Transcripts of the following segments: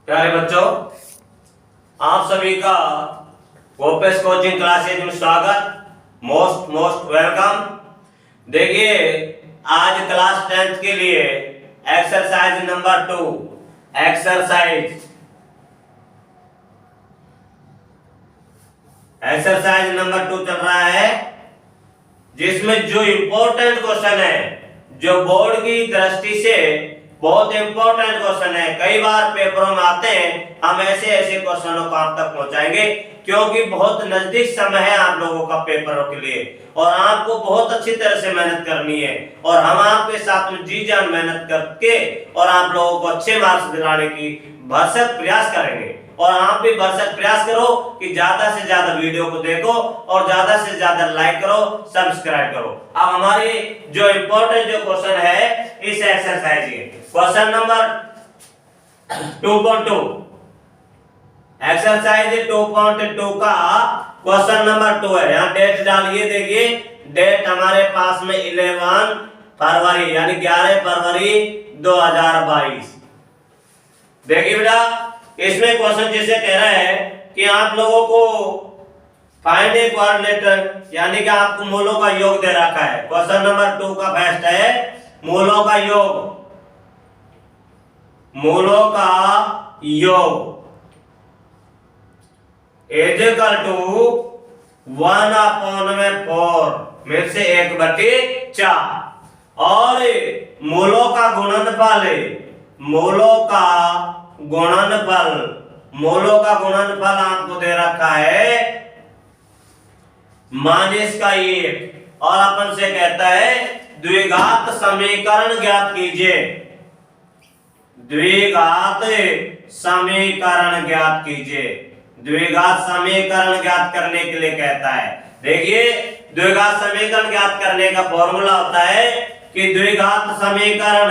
प्यारे बच्चों, आप सभी का ओपेस कोचिंग क्लासेज में स्वागत। Most most welcome. देखिए, आज क्लास 10th के लिए एक्सरसाइज नंबर 2 एक्सरसाइज नंबर 2 चल रहा है, जिसमें जो इम्पोर्टेंट क्वेश्चन है, जो बोर्ड की दृष्टि से बहुत इंपॉर्टेंट क्वेश्चन है, कई बार पेपरों में आते हैं, हम ऐसे ऐसे क्वेश्चनों को आप तक पहुंचाएंगे क्योंकि बहुत नजदीक समय है आप लोगों का पेपरों के लिए और आपको बहुत अच्छी तरह से मेहनत करनी है और हम आपके साथ में जी जान मेहनत करके और आप लोगों को अच्छे मार्क्स दिलाने की भरसक प्रयास करेंगे। और आप भी भरसक प्रयास करो कि ज्यादा से ज्यादा वीडियो को देखो और ज्यादा से ज्यादा लाइक करो, सब्सक्राइब करो। अब हमारी जो इम्पोर्टेंट जो क्वेश्चन है इस एक्सरसाइज के क्वेश्चन नंबर 2.2 एक्सरसाइज 2.2 का क्वेश्चन नंबर 2 है। यहाँ डेट डालिए। देखिए, डेट हमारे पास में 11 फरवरी यानी 11 फरवरी 2022। देखिए बेटा, इसमें क्वेश्चन जैसे कह रहा है कि आप लोगों को फाइंड ए कोऑर्डिनेटर यानी कि आपको मूलों का योग दे रखा है। क्वेश्चन नंबर 2 का बेस्ट है मूलों का योग। मूलों का योग इज इक्वल टू 1/4 में से 1/4 और मूलों का गुणनफल, मूलों का गुणनफल आपको दे रखा है -1 और अपन से कहता है द्विघात समीकरण ज्ञात कीजिए। द्विघात समीकरण ज्ञात कीजिए। द्विघात समीकरण ज्ञात करने के लिए कहता है। देखिए, द्विघात समीकरण ज्ञात करने का फॉर्मूला होता है कि द्विघात समीकरण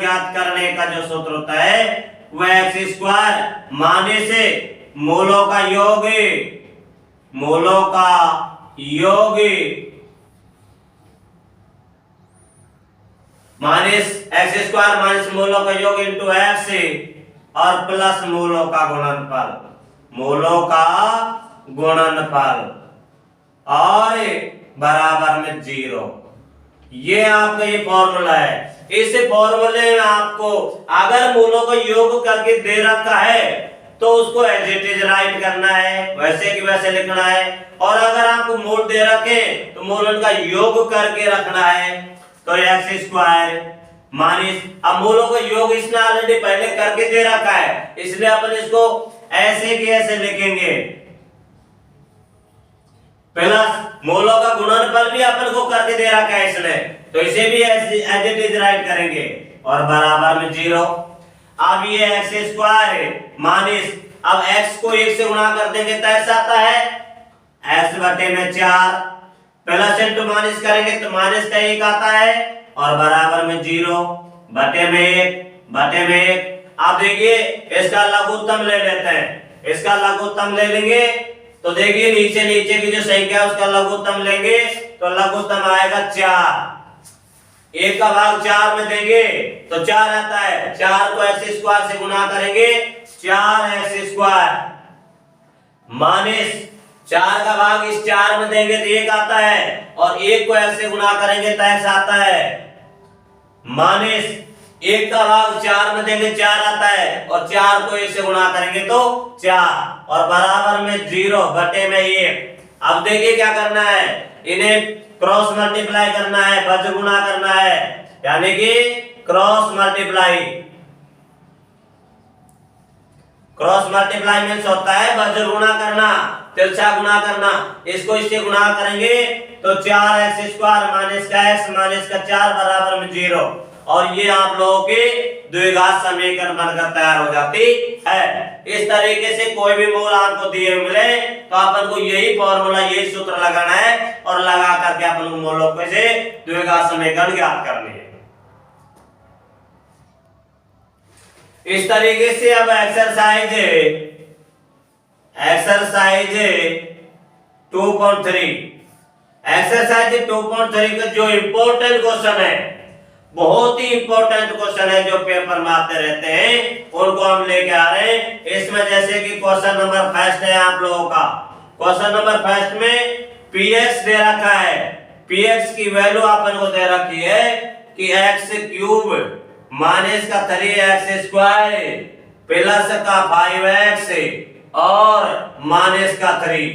ज्ञात करने का जो सूत्र होता है वह x² माने से मूलों का योग माइनस x² माइनस मूलों का योग इंटू x और प्लस मूलों का गुणनफल और बराबर में 0। ये आपका ये फॉर्मूला है। इस फॉर्मूले में आपको अगर मूलों का योग करके दे रखा है तो उसको एज इट इज राइट करना है, वैसे कि वैसे लिखना है। और अगर आपको मूल दे रखे तो मूलन का योग करके रखना है। तो x² माइनस, अब मूलों का योग इसने ऑलरेडी पहले करके दे रखा है, इसलिए अपन इसको ऐसे के ऐसे लिखेंगे। प्लस मूलों का गुणनफल भी अपन को करके दे रखा है इसने, तो इसे भी एज इट इज राइट करेंगे और बराबर में 0। अब ये x² माइनस, अब x को 1 से गुणा कर देंगे तो ऐसा आता है x/4 प्लस इंटू माइनस करेंगे तो माइनस का 1 आता है और बराबर में 0/1। आप देखिए, इसका लघुत्तम ले लेते हैं। इसका लघुत्तम ले लेंगे तो देखिए नीचे की जो संख्या है उसका लघुत्तम लेंगे तो लघुत्तम आएगा 4। 1 का भाग 4 में देंगे तो 4 आता है। 4 को x² से गुणा करेंगे 4x² माइनस 4 का भाग इस 4 में देंगे तो 1 आता है और 1 को x से गुणा करेंगे तो x आता है माइनस 1 का भाग 4 में देंगे 4 आता है और 4 को 1 से गुणा करेंगे तो 4 और बराबर में 0/1। अब देखिए क्या करना है, इन्हें क्रॉस मल्टीप्लाई करना है, वज्र गुणा करना है, यानी कि क्रॉस मल्टीप्लाई मींस होता है वज्र गुणा करना, तिरछा गुणा करना। इसको इससे गुणा करेंगे तो 4x² माइनस का x माइनस का 4 बराबर में 0 और ये आप लोगों के द्विघात समीकरण बनकर तैयार हो जाती है। इस तरीके से कोई भी मूल आपको दिए मिले तो अपन को यही फॉर्मूला, यही सूत्र लगाना है और लगा करके अपन को मूलों को से द्विघात समीकरण ज्ञात करने हैं। इस तरीके से अब एक्सरसाइज 2.3 का जो इंपॉर्टेंट क्वेश्चन है बहुत ही इंपॉर्टेंट क्वेश्चन है जो पेपर में आते रहते हैं, उनको हम लेके आ रहे हैं। इसमें जैसे कि क्वेश्चन नंबर फर्स्ट है आप लोगों का, क्वेश्चन नंबर फर्स्ट में px दे रखा है, px की वैल्यू अपन को दे रखी है कि x क्यूब माइनस का 3x स्क्वायर प्लस का 5x और माइनस का 3,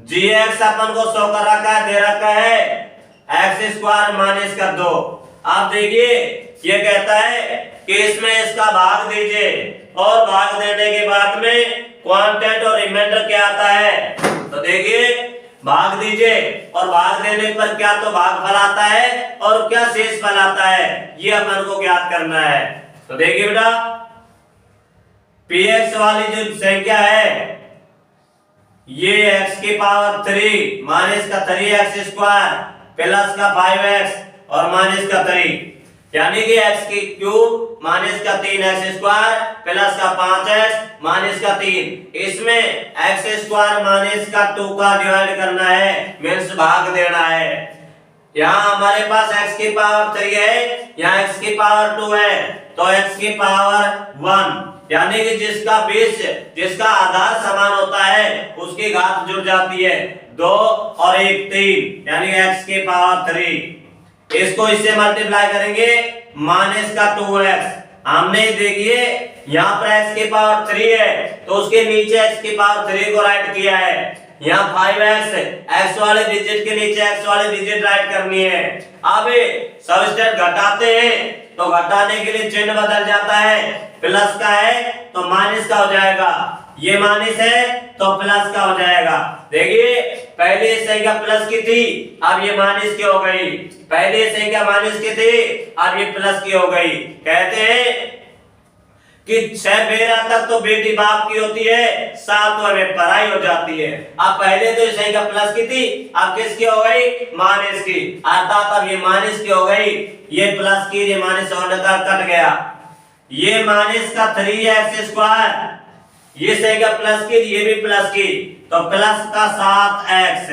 gx अपन को शो कर रखा है, दे रखा है x स्क्वायर माइनस का 2। आप देखिए ये कहता है कि इसमें इसका भाग दीजिए और भाग देने के बाद में क्वांटेंट और रिमाइंडर क्या आता है, तो देखिए भाग दीजिए और भाग देने पर क्या तो भागफल आता है और क्या शेषफल आता है, ये अपन को ज्ञात करना है। तो देखिए बेटा px वाली जो संख्या है ये x की पावर 3 माइनस का 3x स्क्वायर प्लस का 5x और माइनस का 3, यानी कि x की क्यूब माइनस का 3x स्क्वायर प्लस का 5x माइनस का 3, इसमें x स्क्वायर माइनस का 2 का डिवाइड करना है, मीन्स भाग देना है। यहाँ हमारे पास x की पावर 3 है, यहाँ x की पावर 2 है, तो x की पावर 1, यानी कि जिसका बेस जिसका आधार समान होता है उसकी घात जुड़ जाती है, 2 और 1 3, यानी x की पावर 3। इसको इससे मल्टीप्लाई करेंगे माइनस का 2x, हमने देखिए यहाँ पर x की पावर 3 है तो उसके नीचे x की पावर 3 को राइट किया है, यहाँ 5x x वाले डिजिट के नीचे x वाले डिजिट राइट करनी है। अब सबस्टेट घटाते हैं तो घटाने के लिए चिन्ह बदल जाता है, प्लस का है तो माइनस का हो जाएगा, ये माइनस है तो प्लस का हो जाएगा। देखिए पहले संख्या प्लस की थी अब ये माइनस की हो गई, पहले संख्या माइनस की थी अब ये प्लस की हो गई। कहते हैं कि 6 बेरा तक तो बेटी बाप की होती है, 7वें में पराई हो जाती है। अब पहले तो संख्या प्लस की थी अब किसकी हो गई, माइनस की, अर्थात अब ये माइनस की हो गई, ये प्लस की, ये माइनस होने का कट गया। ये माइनस का 3x स्क्वायर, ये संख्या प्लस की, ये भी प्लस की, तो प्लस का 7x,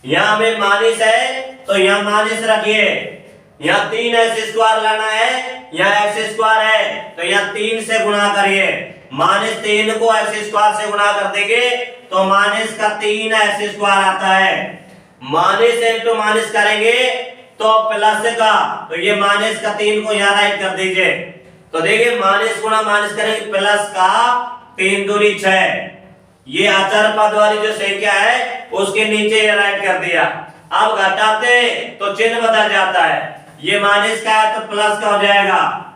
यहाँ में माइनस है तो यहाँ माइनस रखिए, यहाँ 3x स्क्वायर लाना है, यहाँ x स्क्वायर है तो यहाँ 3 से गुणा करिए, माइनस 3 को x स्क्वायर से गुणा कर देंगे तो माइनस का 3x स्क्वायर आता है, माइनस इंटू माइनस करेंगे तो प्लस का, तो ये माइनस का 3 को यहाँ राइट कर दीजिए, तो देखिए माइनस गुणा माइनस करेंगे प्लस का 3 दूनी 6, ये अचर पद वाली जो संख्या है उसके नीचे ये राइट कर दिया। अब घटाते तो चिन्ह बदल जाता है, ये माइनस का है तो प्लस का हो जाएगा,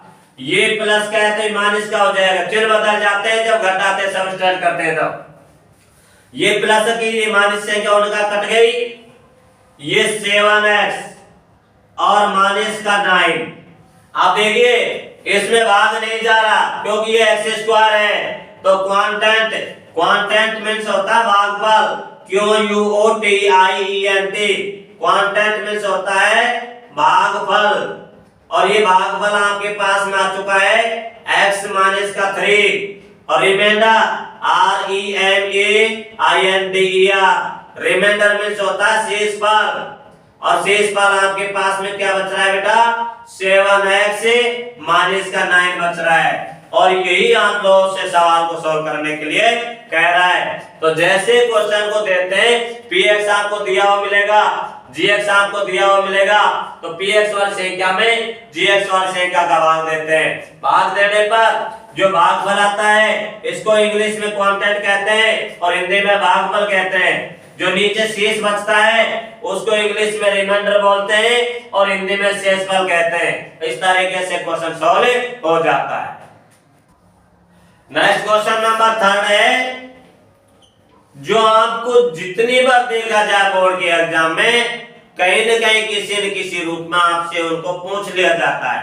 ये प्लस का है तो माइनस का हो जाएगा, चिन्ह बदल जाते हैं जब घटाते सबट्रैक्ट करते हैं तब। ये प्लस की ये माइनस संख्या उनका कट गई, ये 7x और माइनस का 9। अब देखिए इसमें भाग नहीं जा रहा क्योंकि ये x स्क्वायर है, तो क्वांटेंट मींस होता है भागफल, QUOTIENT, क्वांटेंट मींस होता है भागफल, और ये भागफल आपके पास में आ चुका है x माइनस का 3 और रिमाइंडर REMAINDER, रिमाइंडर मींस होता है शेषफल, और शेषफल आपके पास में क्या बच रहा है बेटा, 7x माइनस का 9 बच रहा है, और यही आप लोगों से सवाल को सॉल्व करने के लिए कह रहा है। तो जैसे क्वेश्चन को देते हैं px आपको दिया हुआ मिलेगा, gx आपको दिया हुआ मिलेगा, तो px वाली संख्या में gx वाली संख्या का भाग देते हैं, भाग देने पर जो भागफल आता है इसको इंग्लिश में क्वांटेंट कहते हैं और हिंदी में भागफल कहते हैं, जो नीचे शेष बचता है उसको इंग्लिश में रिमाइंडर बोलते हैं और हिंदी में शेषफल कहते हैं। इस तरीके से क्वेश्चन सॉल्व हो जाता है। नेक्स्ट क्वेश्चन नंबर 3 है, जो आपको जितनी बार देखा जाए बोर्ड के एग्जाम में कहीं न कहीं किसी न किसी रूप में आपसे उनको पूछ लिया जाता है।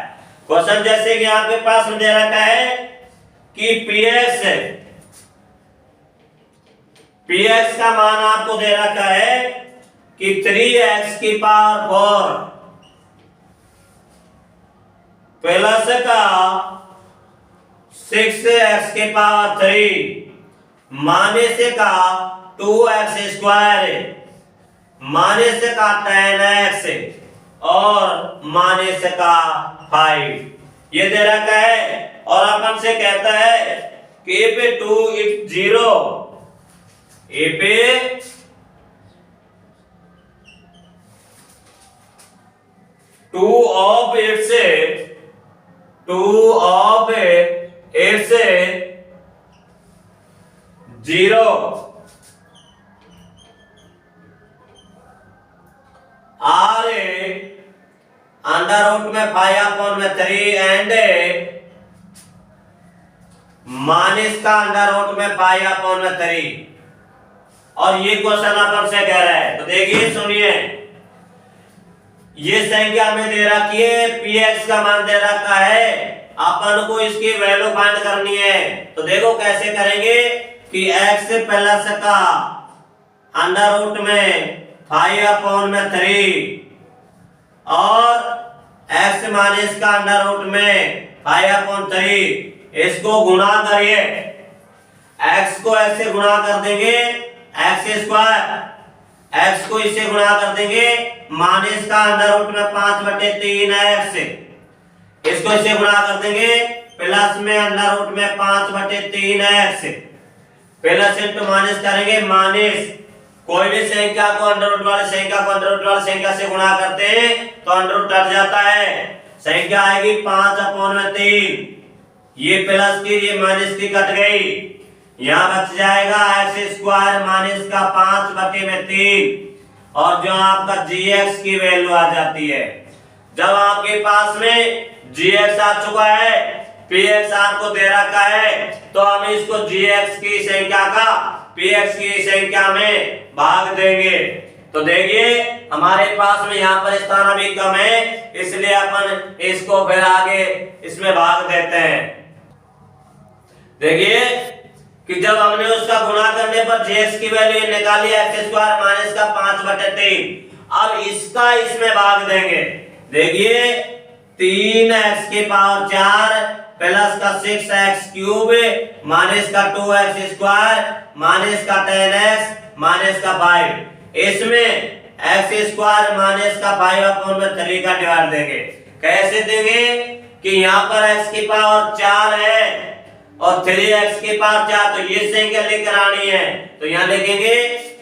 क्वेश्चन जैसे कि आपके पास में दे रखा है कि px का मान आपको दे रखा है कि 3x की पावर 4 प्लस का 6x की पावर 3 माइनस का 2x स्क्वायर माइनस का 10x और माइनस का 5 ये दे रखा है। और अपन से कहता है कि if 2 is 0, if 2 of its 0 are under root में 5/3 एंड माइनस का अंडर रूट में 5/3। और ये क्वेश्चन अपन से कह रहा है, तो देखिए सुनिए, ये संख्या में दे रखी है, px का मान दे रखा है, अपन को इसकी वैल्यू फाइंड करनी है। तो देखो कैसे करेंगे कि x प्लस का अंडर रूट में 5/3 और x माइनस का अंडर रूट में 5/3 इसको गुणा करिए। x को x से गुणा कर देंगे x², x को इससे गुणा कर देंगे माइनस का अंडर रूट में 5/3x, इसको इससे गुणा कर देंगे प्लस में अंडर रूट में 5/3x, प्लस इंटू माइनस करेंगे माइनस। कोई भी संख्या को अंडर रूट वाली संख्या को अंडर रूट वाली संख्या से गुणा करते हैं तो अंडर रूट कट जाता है, संख्या आएगी 5/3। ये प्लस की ये माइनस की कट गई, यहाँ बच जाएगा x² माइनस का 5/3 और जो आपका gx की वैल्यू आ जाती है। जब आपके पास में gx आ चुका है, px आपको दे रखा है, तो हम इसको gx की संख्या का px की संख्या में भाग देंगे। तो देखिए हमारे पास में यहाँ पर स्थान अभी कम है, इसलिए अपन इसको फिर आगे इसमें भाग देते हैं। देखिए कि जब हमने उसका गुणा करने पर gx की वैल्यू निकाली x² माइनस का 5/3, अब इसका इसमें भाग देंगे। देखिए 3x⁴ प्लस का 6x³ माइनस का 2x² माइनस का 10x माइनस का 5, इसमें x² माइनस का 5/3 का डिवाइड देंगे। कैसे देंगे कि यहाँ पर x⁴ है और 3x⁴, तो ये संख्या लेकर आनी है, तो यहाँ लिखेंगे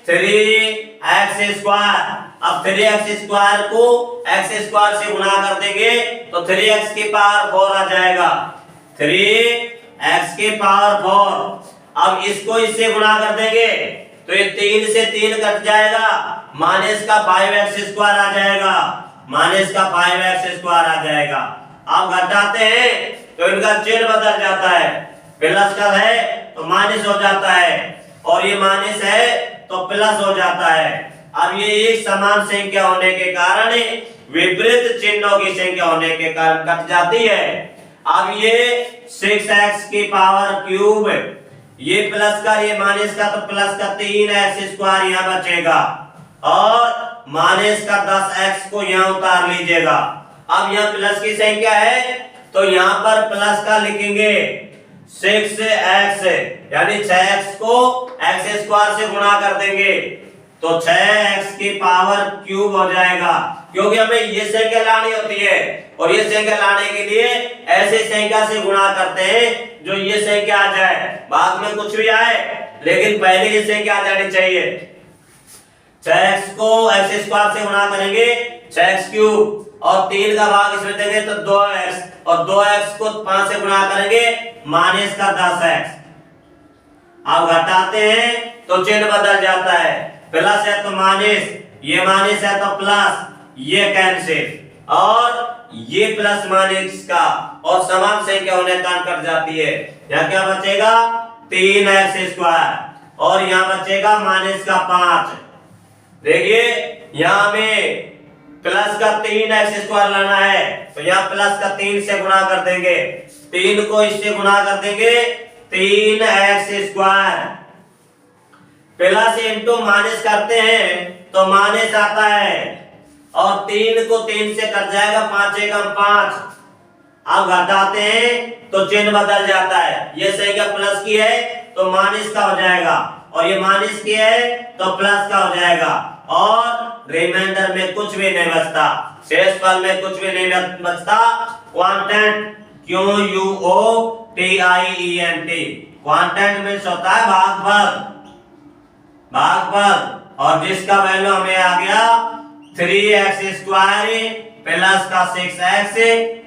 3x²। अब 3x² को x² से गुणा कर देंगे तो 3x⁴ आ जाएगा, 3x⁴। अब इसको इससे गुणा कर देंगे तो ये 3 से 3 कट जाएगा, माइनस का 5x² आ जाएगा, माइनस का 5x² आ जाएगा। अब घटाते हैं तो इनका चिन्ह बदल जाता है, प्लस का है तो माइनस हो जाता है और ये माइनस है तो प्लस हो जाता है। अब ये एक समान संख्या होने के कारण, विपरीत चिन्हों की संख्या होने के कारण कट जाती है। अब ये 6x⁵ ये प्लस का ये माइनस का, तो प्लस का 3x² यहाँ बचेगा और माइनस का 10x को यहाँ उतार लीजिएगा। अब यहाँ प्लस की संख्या है तो यहाँ पर प्लस का लिखेंगे 6x, यानी 6x को x² से गुणा कर देंगे तो 6x³ हो जाएगा, क्योंकि हमें ये संख्या लानी होती है और ये संख्या लाने के लिए ऐसे संख्या से गुणा करते हैं जो ये संख्या आ जाए, बाद में कुछ भी आए लेकिन पहले ये संख्या आ जानी चाहिए। 6x को x² से गुणा करेंगे 6x³ और 3 का भाग इसमें देंगे तो 2x और 2x को 5 से गुणा करेंगे माइनस का 10x। अब घटाते हैं तो चिन्ह बदल जाता है, प्लस है तो माइनस, ये माइनस है तो प्लस, ये कैंसिल और ये प्लस माइनस का और समान संख्या होने का कट जाती है। यहाँ क्या बचेगा 3x² और यहाँ बचेगा माइनस का 5। देखिए यहाँ हमें प्लस का 3x² लाना है तो यहाँ प्लस का 3 से गुणा कर देंगे, 3 को इससे गुणा कर देंगे 3x², प्लस इंटू माइनस करते हैं तो माइनस आता है और 3 को 3 से कट जाएगा, 5 एकम 5। अब घटाते हैं तो चिन्ह बदल जाता है, ये संख्या प्लस की है तो माइनस का हो जाएगा और ये माइनस की है तो प्लस का हो जाएगा और रिमाइंडर में कुछ भी नहीं बचता। शेषफल में कुछ भी नहीं बचता। क्वांटेंट QUOTIENT, क्वांटेंट मीन्स होता है भागफल, भागफल। और जिसका वैल्यू हमें आ गया 3x² प्लस का 6x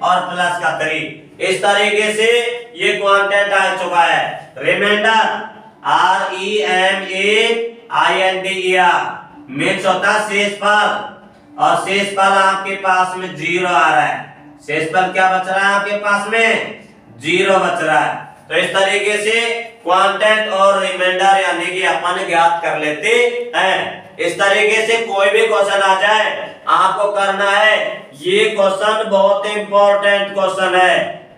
और प्लस का 3। इस तरीके से ये क्वांटेंट आ चुका है। रिमाइंडर REMAINDER मीन्स होता है शेषफल, और शेषफल आपके पास में 0 आ रहा है। शेषफल क्या बच रहा है आपके पास में? 0 बच रहा है। तो इस तरीके से क्वांटेंट और रिमाइंडर यानी कि अपन ज्ञात कर लेते हैं। इस तरीके से कोई भी क्वेश्चन आ जाए आपको करना है, ये क्वेश्चन बहुत इंपॉर्टेंट क्वेश्चन है,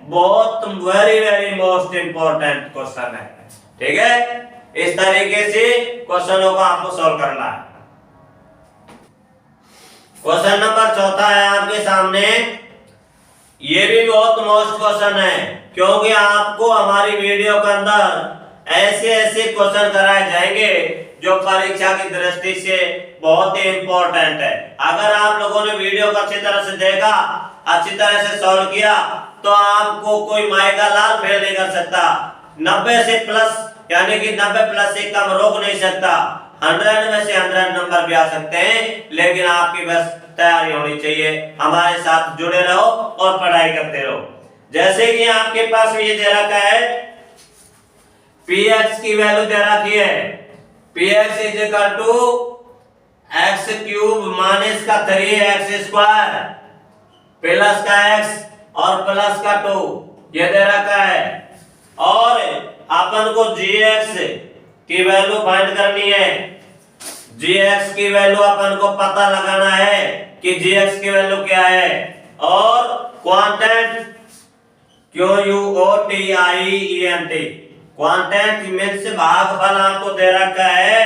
बहुत very very most important question है। ठीक है, इस तरीके से क्वेश्चनों को आपको सॉल्व करना है। क्वेश्चन नंबर 4 है आपके सामने। ये भी बहुत मोस्ट क्वेश्चन है, क्योंकि आपको हमारी वीडियो के अंदर ऐसे ऐसे क्वेश्चन कराए जाएंगे जो परीक्षा की दृष्टि से बहुत ही इंपॉर्टेंट है। अगर आप लोगों ने वीडियो को अच्छी तरह से देखा, अच्छी तरह से सॉल्व किया, तो आपको कोई माई का लाल फेल नहीं कर सकता। 90 से प्लस यानी कि 90 प्लस से कम रोक नहीं सकता। 100 में से 100 नंबर भी आ सकते हैं, लेकिन आपकी बस तैयारी होनी चाहिए। हमारे साथ जुड़े रहो और पढ़ाई करते रहो। जैसे कि आपके पास ये दे रखा है, px की वैल्यू दे रखी है, px is equal to x³ minus का 3x² प्लस का x और प्लस का 2 ये दे रखा है। और अपन को gx की वैल्यू फाइंड करनी है। gx की वैल्यू अपन को पता लगाना है कि gx की वैल्यू क्या है। और क्वांटेंट QUOTIENT, क्वांटेंट मीन्स भागफल आपको दे रखा है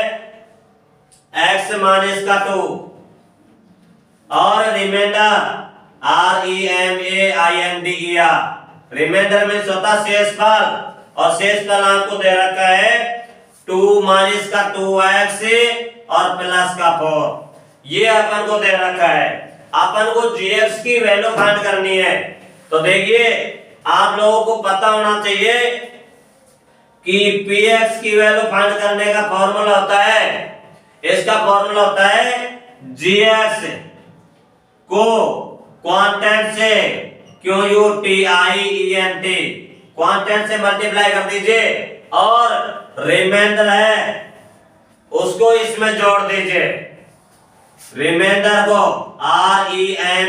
x माइनस का 2। और रिमाइंडर REMAINDER, रिमाइंडर मीन्स होता शेषफल, और शेषफल आपको दे रखा है 2 माइनस का 2x और प्लस का 4। ये अपन को दे रखा है। अपन को gx की वैल्यू फाइंड करनी है। तो देखिए, आप लोगों को पता होना चाहिए कि px की वैल्यू फाइंड करने का फॉर्मूला होता है, इसका फॉर्मूला होता है gx को क्वांटेंट से QUOTIENT, क्वांटेंट से मल्टीप्लाई कर दीजिए, और रिमाइंडर है उसको इसमें जोड़ दीजिए। रिमाइंडर को REMAINDER,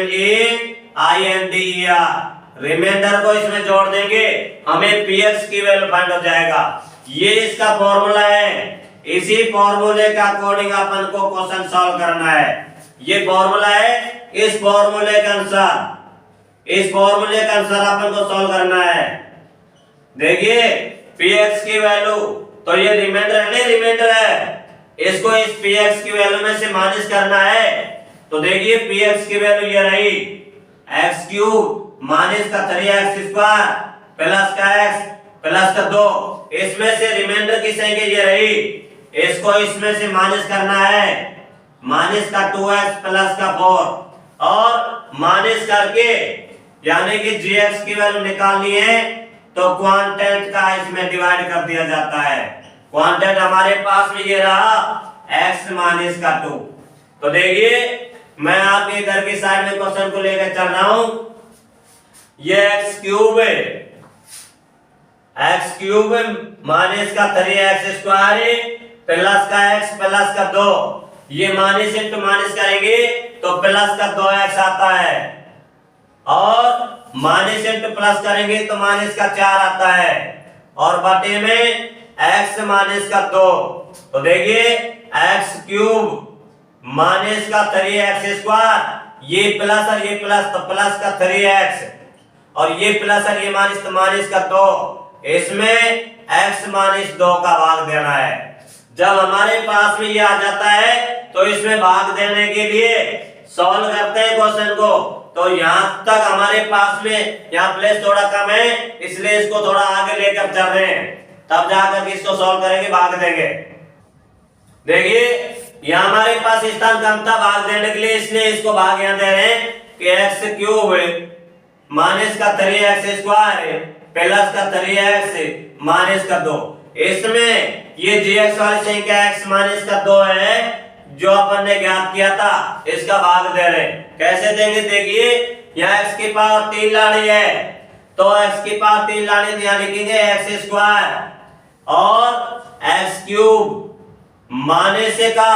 रिमाइंडर को इसमें जोड़ देंगे, हमें px की वैल्यू फाइंड हो जाएगा। ये इसका फॉर्मूला है। इसी फॉर्मूले के अकॉर्डिंग अपन को क्वेश्चन सॉल्व करना है। ये फॉर्मूला है, इस फॉर्मूले के अनुसार अपन को सॉल्व करना है। देखिए, px की वैल्यू, तो ये रिमाइंडर नहीं, रिमाइंडर है, इसको इस px की वैल्यू में से माइनस करना है। तो देखिए, px की वैल्यू ये रही x³ माइनस का 3x² प्लस का x प्लस का 2। इसमें से रिमाइंडर की संख्या ये रही, इसको इसमें से माइनस करना है, माइनस का 2x प्लस का 4, और माइनस करके यानी कि gx की वैल्यू निकालनी है, तो क्वांटेंट का इसमें डिवाइड कर दिया जाता है। क्वांटेंट हमारे पास में ये रहा x माइनस का 2। तो देखिए, मैं आपके इधर की साइड में क्वेश्चन को लेकर चल रहा हूं। ये x³ माइनस का 3x² प्लस का x प्लस का 2, ये माइनस इंटू माइनस करेंगे तो प्लस का 2x आता है, और माइनस इंटू प्लस करेंगे तो माइनस का 4 आता है, और बटे में x माइनस का 2। तो देखिए, x³ माइनस का 3x², ये प्लस और ये प्लस, तो प्लस का 3x, और ये प्लस और ये माइनस, तो माइनस का 2। इसमें x माइनस 2 का भाग देना है। जब हमारे पास में ये आ जाता है, तो इसमें भाग देने के लिए सॉल्व करते हैं क्वेश्चन को। तो यहाँ तक हमारे पास में यहाँ प्लेस थोड़ा कम है, इसलिए इसको थोड़ा आगे लेकर चल रहे हैं, तब जाकर इसको सॉल्व करेंगे, भाग देंगे। देखिए, यहाँ हमारे पास स्थान कम था भाग देने के लिए, इसलिए इसको भाग यहाँ दे रहे हैं। कि एक्स क्यूब माइनस का 3x² प्लस का 3x माइनस का 2। इसमें ये gx वाली संख्या x माइनस का 2 है जो अपन ने ज्ञात किया था, इसका भाग दे रहे। कैसे देंगे देखिए, यहाँ x की पावर 3 लानी है तो x की पावर 3 लानी, तो यहाँ लिखेंगे x² और x क्यूब माइनस का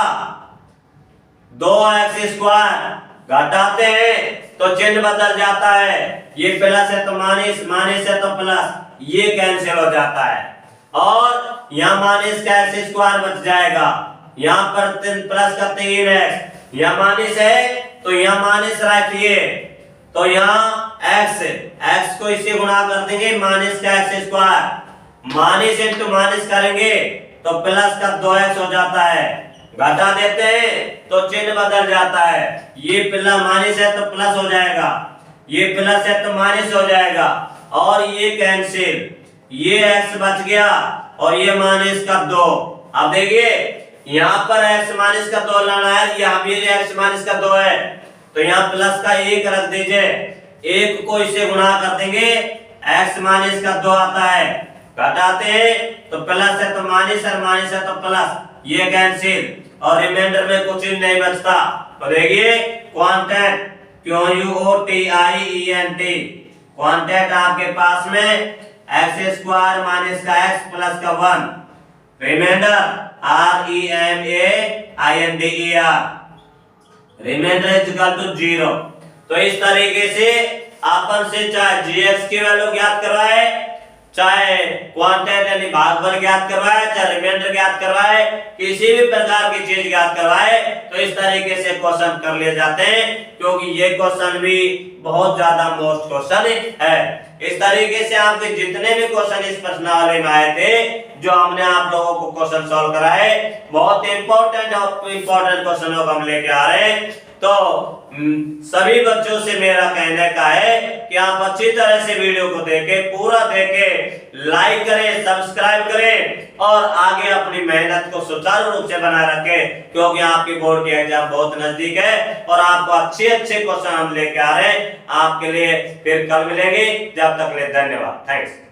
2x² घटाते हैं तो चिन्ह बदल जाता है, ये प्लस है तो माइनस, माइनस है तो प्लस, ये कैंसिल हो जाता है और यहाँ माइनस का x² बच जाएगा। यहाँ पर प्लस का 3x, यहाँ माइनस है तो यहाँ माइनस रखिए, तो यहाँ x को इससे गुणा कर देंगे माइनस का x², माइनस इंटू माइनस करेंगे तो प्लस का 2x हो जाता है, घटा देते हैं तो चिन्ह बदल जाता है, ये प्लस माइनस है तो प्लस हो जाएगा, ये प्लस है तो माइनस हो जाएगा और ये कैंसिल, ये x बच गया और ये माइनस का 2। अब देखिए यहाँ पर x माइनस का 2 लाना है, यहाँ भी x माइनस का 2 है तो यहाँ प्लस का 1 रख दीजिए, 1 को इससे गुणा कर देंगे, x माइनस का 2 आता है, घटाते हैं तो प्लस है तो माइनस और माइनस है तो प्लस, ये कैंसिल और रिमाइंडर में कुछ नहीं बचता। तो देखिए क्वांटेट QUOTIENT क्वांटेट आपके पास में x² माइनस का x प्लस का 1, remainder REMAINDER, remainder is equal to 0। तो इस तरीके से अपन से चाहे gx की वैल्यू ज्ञात करवाए, चाहे क्वांटेट यानी भागफल ज्ञात करवाए, चाहे रिमाइंडर ज्ञात करवाए, किसी भी प्रकार की चीज ज्ञात करवाए तो इस तरीके से क्वेश्चन कर लिए जाते हैं, क्योंकि ये क्वेश्चन भी बहुत ज्यादा मोस्ट क्वेश्चन है। इस तरीके से आपके जितने भी क्वेश्चन इस प्रश्नावली में आए थे, जो हमने आप लोगों को क्वेश्चन सॉल्व कराए, बहुत इंपॉर्टेंट क्वेश्चनों को हम लेके आ रहे हैं। तो सभी बच्चों से मेरा कहने का है कि आप अच्छी तरह से वीडियो को देखें, पूरा देखें, लाइक करें, सब्सक्राइब करें और आगे अपनी मेहनत को सुचारू रूप से बनाए रखें, क्योंकि आपकी बोर्ड की एग्जाम बहुत नजदीक है और आपको अच्छे अच्छे क्वेश्चन हम लेके आ रहे हैं आपके लिए। फिर कल मिलेंगे, जब तक के लिए धन्यवाद, थैंक्स।